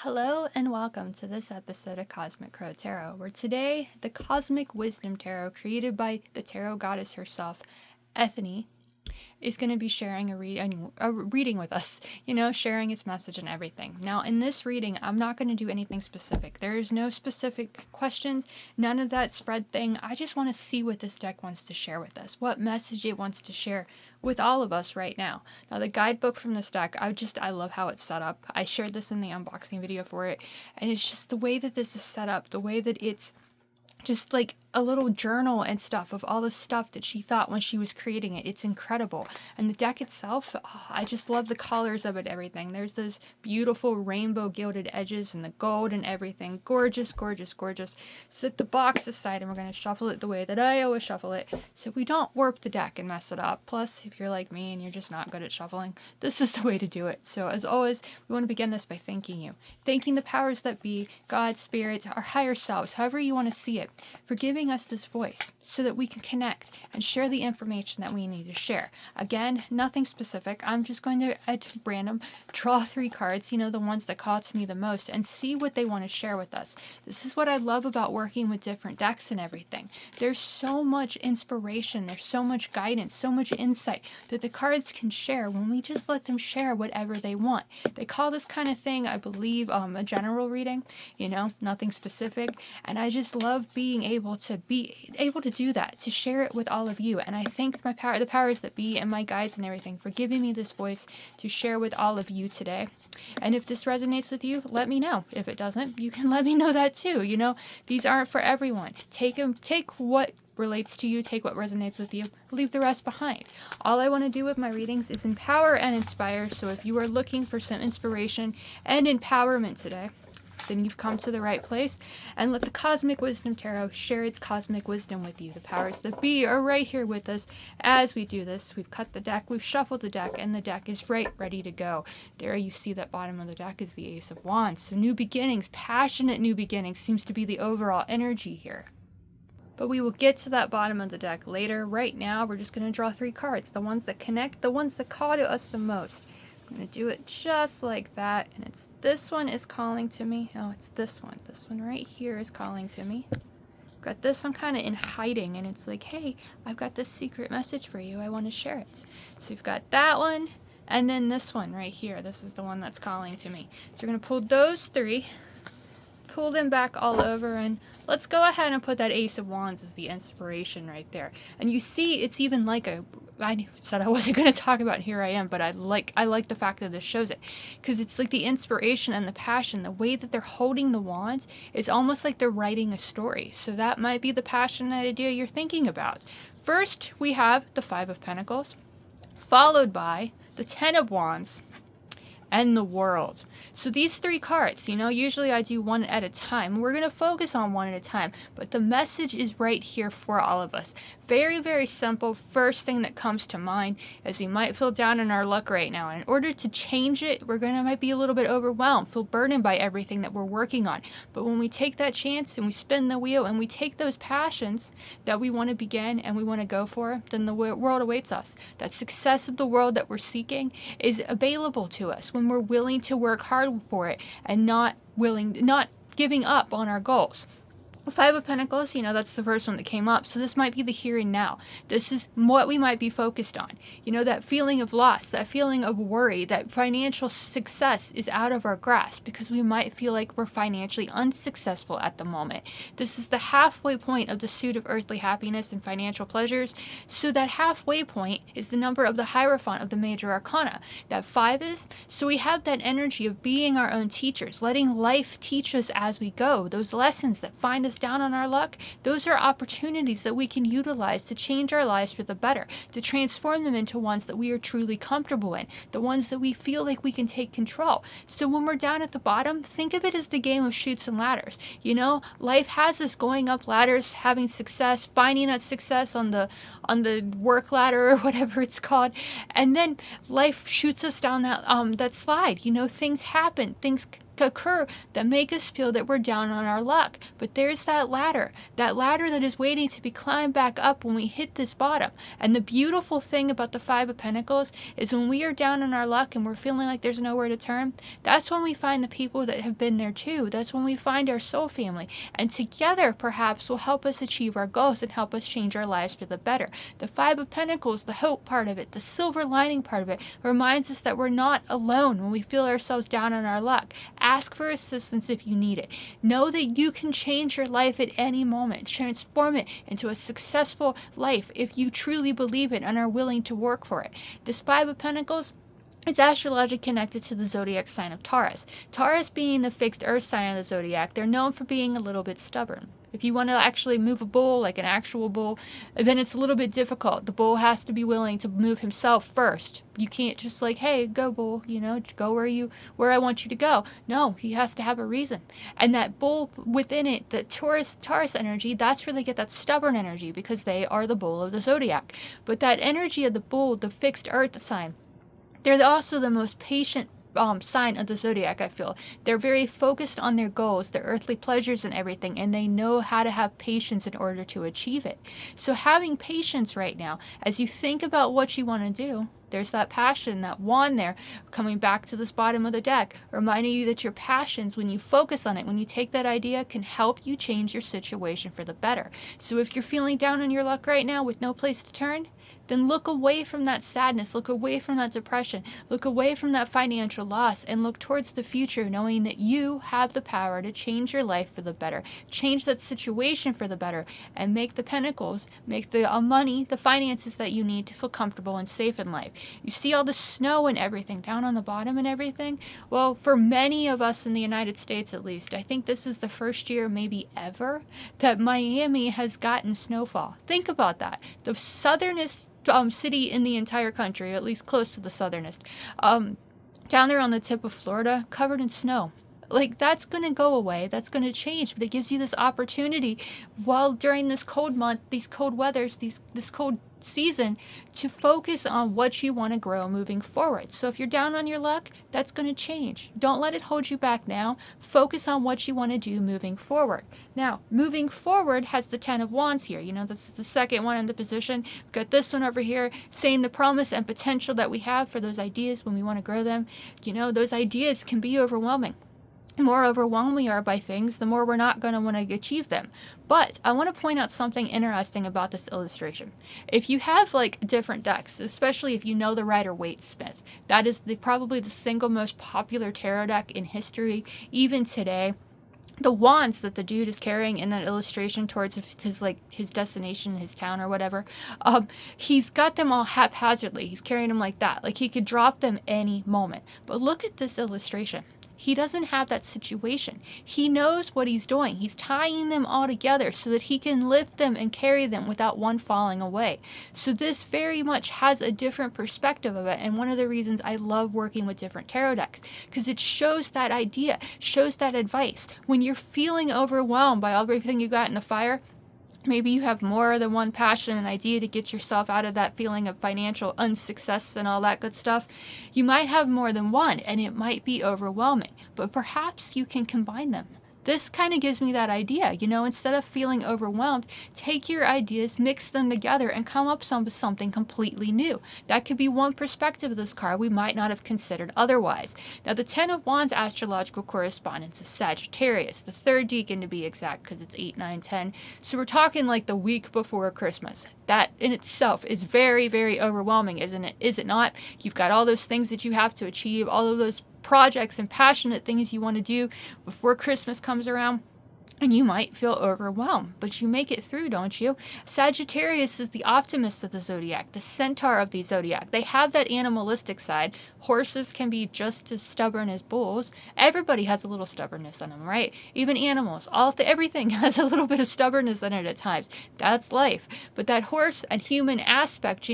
Hello and welcome to this episode of Cosmic Crow Tarot, where today the Cosmic Wisdom Tarot, created by the tarot goddess herself, Ethne, is going to be sharing a reading with us, sharing its message and everything. Now, in this reading, I'm not going to do anything specific. There's no specific questions, none of that spread thing. I just want to see what this deck wants to share with us, what message it wants to share with all of us right now. Now, the guidebook from this deck, I love how it's set up. I shared this in the unboxing video for it, and it's just the way that this is set up, the way that it's just like a little journal and stuff of all the stuff that she thought when she was creating it. It's incredible. And the deck itself, I just love the colors of it, everything. There's those beautiful rainbow gilded edges and the gold and everything. Gorgeous, gorgeous, gorgeous. Set the box aside and we're going to shuffle it the way that I always shuffle it, so we don't warp the deck and mess it up. Plus, if you're like me and you're just not good at shuffling, this is the way to do it. So as always, we want to begin this by thanking you. Thanking the powers that be, God, Spirit, our higher selves, however you want to see it, for giving us this voice so that we can connect and share the information that we need to share. Again, nothing specific. I'm just going to, at random, draw 3 cards, the ones that call to me the most, and see what they want to share with us. This is what I love about working with different decks and everything. There's so much inspiration, there's so much guidance, so much insight that the cards can share when we just let them share whatever they want. They call this kind of thing, I believe, a general reading, nothing specific. And I just love being able to do that, to share it with all of you. And I thank the powers that be and my guides and everything for giving me this voice to share with all of you today. And if this resonates with you, let me know. If it doesn't, you can let me know that too. These aren't for everyone. Take what relates to you, take what resonates with you, leave the rest behind. All I want to do with my readings is empower and inspire. So if you are looking for some inspiration and empowerment today, then you've come to the right place, and let the Cosmic Wisdom Tarot share its cosmic wisdom with you. The powers that be are right here with us as we do this. We've cut the deck, we've shuffled the deck, and the deck is ready to go. There you see that bottom of the deck is the Ace of Wands. So new beginnings, passionate new beginnings seems to be the overall energy here. But we will get to that bottom of the deck later. Right now, we're just going to draw 3 cards, the ones that connect, the ones that call to us the most. I'm going to do it just like that, and it's this one is calling to me. Oh, it's this one. This one right here is calling to me. I've got this one kind of in hiding, and it's like, hey, I've got this secret message for you. I want to share it. So you've got that one, and then this one right here. This is the one that's calling to me. So we're going to pull those 3, pull them back all over, and let's go ahead and put that Ace of Wands as the inspiration right there. And you see, it's even like I said I wasn't going to talk about, here I am, but I like the fact that this shows it, because it's like the inspiration and the passion, the way that they're holding the wand is almost like they're writing a story. So that might be the passionate idea you're thinking about. First, we have the 5 of Pentacles, followed by the 10 of Wands, and the World. So these 3 cards, usually I do one at a time. We're going to focus on one at a time, but the message is right here for all of us. Very, very simple. First thing that comes to mind is we might feel down in our luck right now. And in order to change it, might be a little bit overwhelmed, feel burdened by everything that we're working on. But when we take that chance and we spin the wheel and we take those passions that we want to begin and we want to go for, then the world awaits us. That success of the world that we're seeking is available to us when we're willing to work hard for it and not giving up on our goals. 5 of Pentacles, that's the first one that came up. So this might be the here and now. This is what we might be focused on. That feeling of loss, that feeling of worry, that financial success is out of our grasp because we might feel like we're financially unsuccessful at the moment. This is the halfway point of the suit of earthly happiness and financial pleasures. So that halfway point is the number of the Hierophant of the major arcana. That 5 is, so we have that energy of being our own teachers, letting life teach us as we go. Those lessons that find us down on our luck, those are opportunities that we can utilize to change our lives for the better, to transform them into ones that we are truly comfortable in, the ones that we feel like we can take control. So when we're down at the bottom, think of it as the game of chutes and ladders. Life has us going up ladders, having success, finding that success on the work ladder or whatever it's called, and then life shoots us down that slide. Things happen, things occur that make us feel that we're down on our luck. But there's that ladder that is waiting to be climbed back up when we hit this bottom. And the beautiful thing about the Five of Pentacles is when we are down on our luck and we're feeling like there's nowhere to turn, that's when we find the people that have been there too. That's when we find our soul family. And together, perhaps, will help us achieve our goals and help us change our lives for the better. The Five of Pentacles, the hope part of it, the silver lining part of it, reminds us that we're not alone when we feel ourselves down on our luck. Ask for assistance if you need it. Know that you can change your life at any moment, transform it into a successful life if you truly believe it and are willing to work for it. This Five of Pentacles, it's astrologically connected to the zodiac sign of Taurus. Taurus being the fixed earth sign of the zodiac, they're known for being a little bit stubborn. If you want to actually move a bull, like an actual bull, then it's a little bit difficult. The bull has to be willing to move himself first. You can't just like, hey, go bull, go where I want you to go. No, he has to have a reason. And that bull within it, the Taurus energy, that's where they get that stubborn energy, because they are the bull of the zodiac. But that energy of the bull, the fixed earth sign, they're also the most patient sign of the zodiac, I feel. They're very focused on their goals, their earthly pleasures and everything, and they know how to have patience in order to achieve it. So having patience right now, as you think about what you want to do, there's that passion, that wand there, coming back to this bottom of the deck, reminding you that your passions, when you focus on it, when you take that idea, can help you change your situation for the better. So if you're feeling down on your luck right now with no place to turn, then look away from that sadness, look away from that depression, look away from that financial loss, and look towards the future, knowing that you have the power to change your life for the better, change that situation for the better, and make the pentacles, make the money, the finances that you need to feel comfortable and safe in life. You see all the snow and everything down on the bottom and everything? Well, for many of us in the United States, at least, I think this is the first year, maybe ever, that Miami has gotten snowfall. Think about that. The southernest city in the entire country, at least close to the southernest, down there on the tip of Florida, covered in snow. Like, that's going to go away. That's going to change. But it gives you this opportunity while during this cold month, these cold weathers, this cold season, to focus on what you want to grow moving forward. So if you're down on your luck, that's going to change. Don't let it hold you back now. Focus on what you want to do moving forward. Now, moving forward has the Ten of Wands here. This is the second one in the position. We've got this one over here saying the promise and potential that we have for those ideas when we want to grow them. Those ideas can be overwhelming. The more overwhelmed we are by things, the more we're not going to want to achieve them. But I want to point out something interesting about this illustration. If you have different decks, especially if you know the Rider-Waite-Smith, that is probably the single most popular tarot deck in history, even today. The wands that the dude is carrying in that illustration towards his destination, his town or whatever, he's got them all haphazardly. He's carrying them like that. Like he could drop them any moment. But look at this illustration. He doesn't have that situation. He knows what he's doing. He's tying them all together so that he can lift them and carry them without one falling away. So this very much has a different perspective of it. And one of the reasons I love working with different tarot decks, because it shows that idea, shows that advice. When you're feeling overwhelmed by everything you got in the fire, maybe you have more than one passion and idea to get yourself out of that feeling of financial unsuccess and all that good stuff. You might have more than one, and it might be overwhelming, but perhaps you can combine them. This kind of gives me that idea, instead of feeling overwhelmed, take your ideas, mix them together, and come up with something completely new. That could be one perspective of this card we might not have considered otherwise. Now, the Ten of Wands astrological correspondence is Sagittarius, the third decan to be exact, because it's 8, 9, 10. So we're talking like the week before Christmas. That in itself is very, very overwhelming, isn't it? Is it not? You've got all those things that you have to achieve, all of those projects and passionate things you want to do before Christmas comes around, and you might feel overwhelmed, but you make it through, don't you? Sagittarius is the optimist of the zodiac, the centaur of the zodiac. They have that animalistic side. Horses can be just as stubborn as bulls. Everybody has a little stubbornness in them, right? Even animals, everything has a little bit of stubbornness in it at times. That's life. But that horse and human aspect,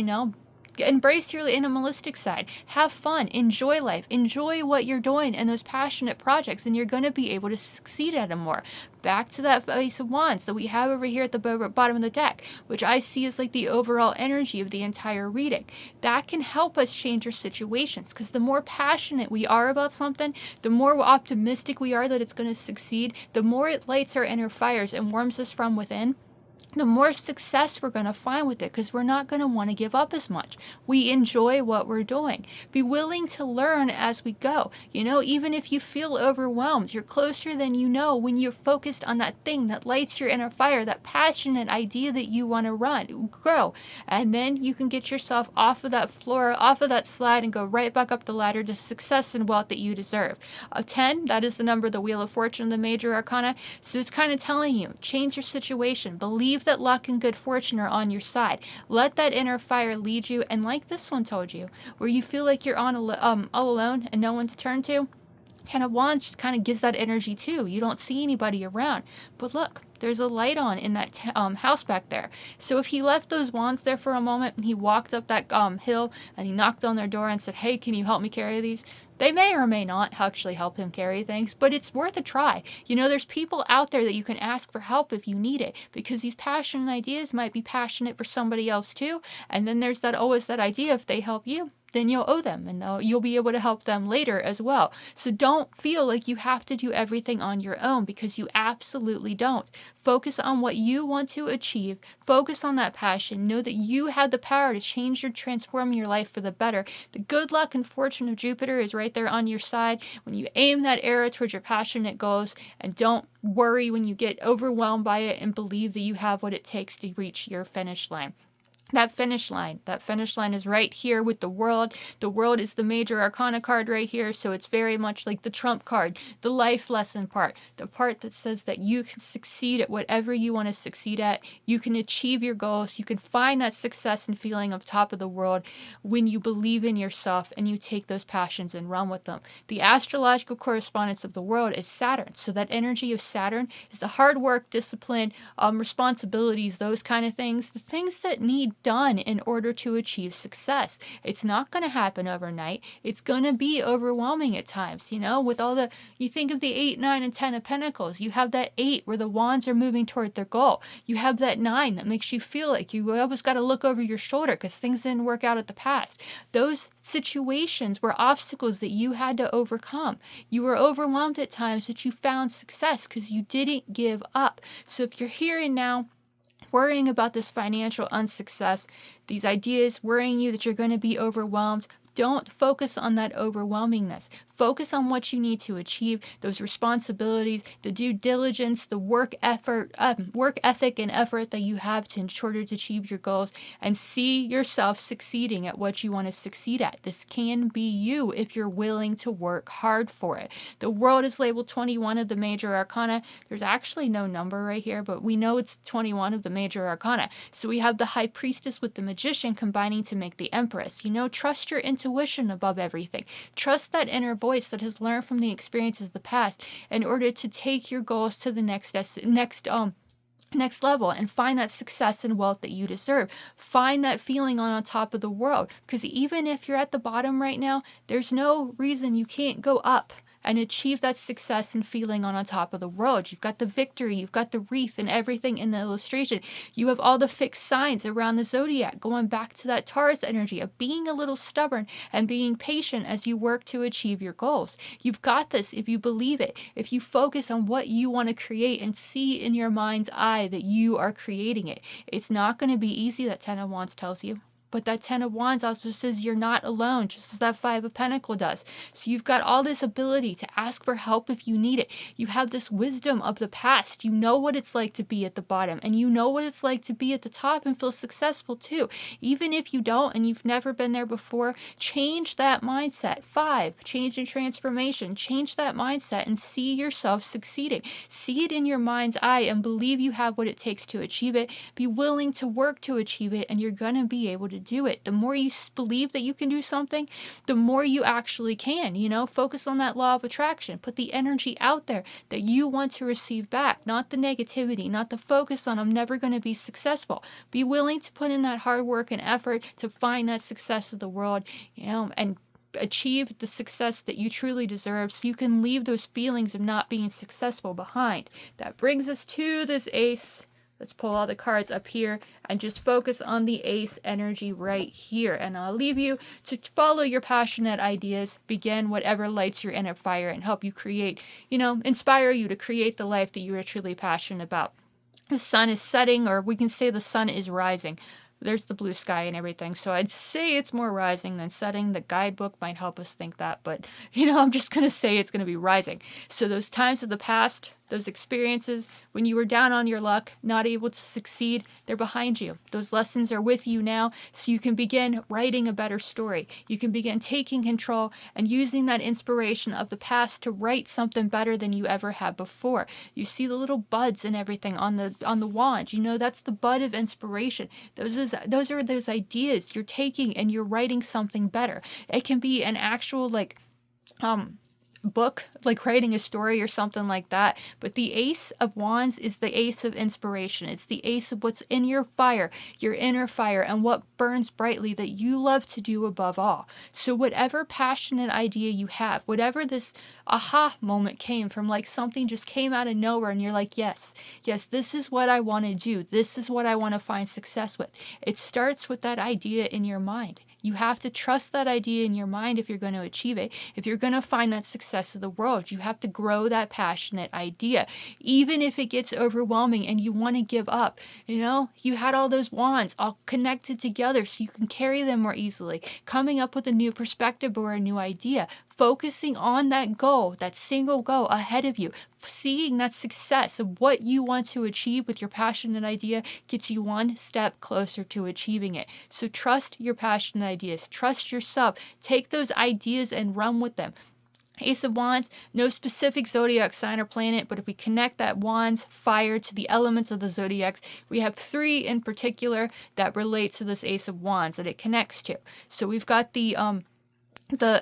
Embrace your animalistic side. Have fun. Enjoy life. Enjoy what you're doing and those passionate projects, and you're going to be able to succeed at them more. Back to that Ace of Wands that we have over here at the bottom of the deck, which I see as like the overall energy of the entire reading. That can help us change our situations, because the more passionate we are about something, the more optimistic we are that it's going to succeed, the more it lights our inner fires and warms us from within, the more success we're going to find with it, because we're not going to want to give up as much. We enjoy what we're doing. Be willing to learn as we go. Even if you feel overwhelmed, you're closer than you know when you're focused on that thing that lights your inner fire, that passionate idea that you want to grow. And then you can get yourself off of that floor, off of that slide, and go right back up the ladder to success and wealth that you deserve. 10, that is the number of the Wheel of Fortune, the major arcana. So it's kind of telling you, change your situation. Believe that luck and good fortune are on your side. Let that inner fire lead you. And like this one told you, where you feel like you're all alone and no one to turn to, 10 of Wands just kind of gives that energy too. You don't see anybody around. But look, there's a light on in that house back there. So if he left those wands there for a moment and he walked up that hill and he knocked on their door and said, hey, can you help me carry these? They may or may not actually help him carry things, but it's worth a try. There's people out there that you can ask for help if you need it, because these passionate ideas might be passionate for somebody else too. And then there's always that idea, if they help you, then you'll owe them, and you'll be able to help them later as well. So don't feel like you have to do everything on your own, because you absolutely don't. Focus on what you want to achieve. Focus on that passion. Know that you have the power to change or transform your life for the better. The good luck and fortune of Jupiter is right there on your side when you aim that arrow towards your passionate goals, and don't worry when you get overwhelmed by it, and believe that you have what it takes to reach your finish line. That finish line is right here with the World. The World is the major arcana card right here, so it's very much like the trump card, the life lesson part, the part that says that you can succeed at whatever you want to succeed at. You can achieve your goals. You can find that success and feeling up top of the world when you believe in yourself and you take those passions and run with them. The astrological correspondence of the World is Saturn, so that energy of Saturn is the hard work, discipline, responsibilities, those kind of things, the things that need done in order to achieve success. It's not going to happen overnight. It's going to be overwhelming at times, with all you think of the 8, 9, and 10 of Pentacles. You have that 8 where the wands are moving toward their goal. You have that 9 that makes you feel like you always got to look over your shoulder because things didn't work out at the past. Those situations were obstacles that you had to overcome. You were overwhelmed at times, but you found success because you didn't give up. So if you're here and now worrying about this financial unsuccess, these ideas worrying you that you're going to be overwhelmed, don't focus on that overwhelmingness. Focus on what you need to achieve, those responsibilities, the due diligence, the work ethic and effort that you have in order to achieve your goals, and see yourself succeeding at what you want to succeed at. This can be you if you're willing to work hard for it. The World is labeled 21 of the major arcana. There's actually no number right here, but we know it's 21 of the major arcana. So we have the High Priestess with the Magician combining to make the Empress. Trust your intuition above everything. Trust that inner voice that has learned from the experiences of the past in order to take your goals to the next level and find that success and wealth that you deserve. Find that feeling on top of the world, because even if you're at the bottom right now, there's no reason you can't go up and achieve that success and feeling on top of the world. You've got the victory, you've got the wreath and everything in the illustration. You have all the fixed signs around the zodiac, going back to that Taurus energy of being a little stubborn and being patient as you work to achieve your goals. You've got this if you believe it, if you focus on what you want to create and see in your mind's eye that you are creating it. It's not going to be easy, that 10 of Wands tells you. But that 10 of Wands also says you're not alone, just as that 5 of Pentacles does. So you've got all this ability to ask for help if you need it. You have this wisdom of the past. You know what it's like to be at the bottom, and you know what it's like to be at the top and feel successful too. Even if you don't and you've never been there before, change that mindset. 5, change and transformation. Change that mindset and see yourself succeeding. See it in your mind's eye and believe you have what it takes to achieve it. Be willing to work to achieve it, and you're going to be able to to do it. The more you believe that you can do something, the more you actually can, focus on that law of attraction. Put the energy out there that you want to receive back, not the negativity, not the focus on I'm never going to be successful. Be willing to put in that hard work and effort to find that success of the world, and achieve the success that you truly deserve so you can leave those feelings of not being successful behind. That brings us to this ace. Let's pull all the cards up here and just focus on the ace energy right here. And I'll leave you to follow your passionate ideas, begin whatever lights your inner fire and help you create, inspire you to create the life that you are truly passionate about. The sun is setting, or we can say the sun is rising. There's the blue sky and everything. So I'd say it's more rising than setting. The guidebook might help us think that, but I'm just going to say it's going to be rising. So those times of the past, those experiences when you were down on your luck, not able to succeed, they're behind you. Those lessons are with you now, so you can begin writing a better story. You can begin taking control and using that inspiration of the past to write something better than you ever had before. You see the little buds and everything on the wand. That's the bud of inspiration. Those are those ideas you're taking and you're writing something better. It can be an actual book, like writing a story or something like that. But the Ace of Wands is the ace of inspiration. It's the ace of what's in your fire, your inner fire, and what burns brightly that you love to do above all. So whatever passionate idea you have, whatever this aha moment came from, like something just came out of nowhere and you're like, yes, this is what I want to do. This is what I want to find success with. It starts with that idea in your mind. You have to trust that idea in your mind if you're going to achieve it. If you're going to find that success of the world, you have to grow that passionate idea. Even if it gets overwhelming and you want to give up, you had all those wands all connected together so you can carry them more easily. Coming up with a new perspective or a new idea. Focusing on that goal, that single goal ahead of you, seeing that success of what you want to achieve with your passionate idea gets you one step closer to achieving it. So trust your passionate ideas, trust yourself, take those ideas and run with them. Ace of Wands, no specific zodiac sign or planet, but if we connect that Wands fire to the elements of the zodiacs, we have 3 in particular that relate to this Ace of Wands that it connects to. So we've got the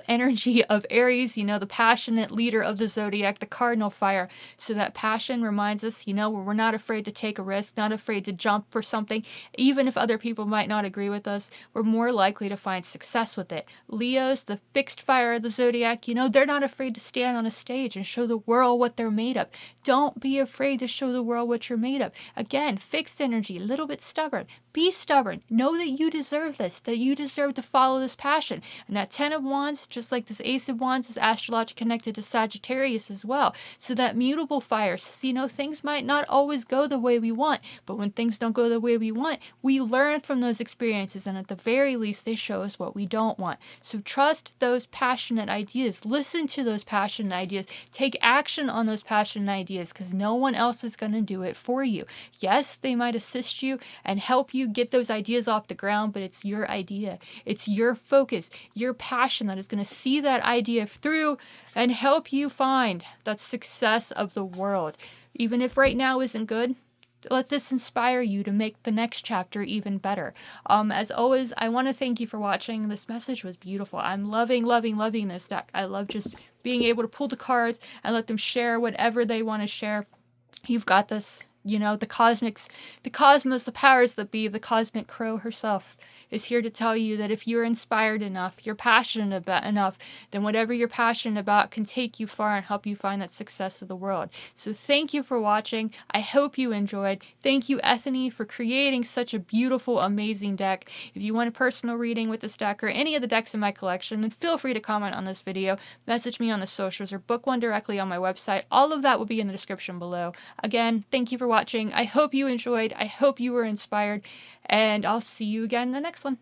energy of Aries, the passionate leader of the zodiac, the cardinal fire. So that passion reminds us, we're not afraid to take a risk, not afraid to jump for something. Even if other people might not agree with us, we're more likely to find success with it. Leos, the fixed fire of the zodiac, they're not afraid to stand on a stage and show the world what they're made of. Don't be afraid to show the world what you're made of. Again, fixed energy, a little bit stubborn. Be stubborn. Know that you deserve this, that you deserve to follow this passion. And that 10 of Wands, just like this Ace of Wands, is astrologically connected to Sagittarius as well. So that mutable fire says, things might not always go the way we want, but when things don't go the way we want, we learn from those experiences, and at the very least, they show us what we don't want. So trust those passionate ideas. Listen to those passionate ideas. Take action on those passionate ideas, because no one else is going to do it for you. Yes, they might assist you and help you get those ideas off the ground, but it's your idea. It's your focus, your passion that is going to see that idea through and help you find that success of the world. Even if right now isn't good, let this inspire you to make the next chapter even better. As always, I want to thank you for watching. This message was beautiful. I'm loving this deck. I love just being able to pull the cards and let them share whatever they want to share. You've got this. The cosmos, the powers that be, the cosmic crow herself is here to tell you that if you're inspired enough, you're passionate about enough, then whatever you're passionate about can take you far and help you find that success of the world. So thank you for watching. I hope you enjoyed. Thank you, Ethany, for creating such a beautiful, amazing deck. If you want a personal reading with this deck or any of the decks in my collection, then feel free to comment on this video, message me on the socials, or book one directly on my website. All of that will be in the description below. Again, thank you for watching. I hope you enjoyed. I hope you were inspired, and I'll see you again in the next one.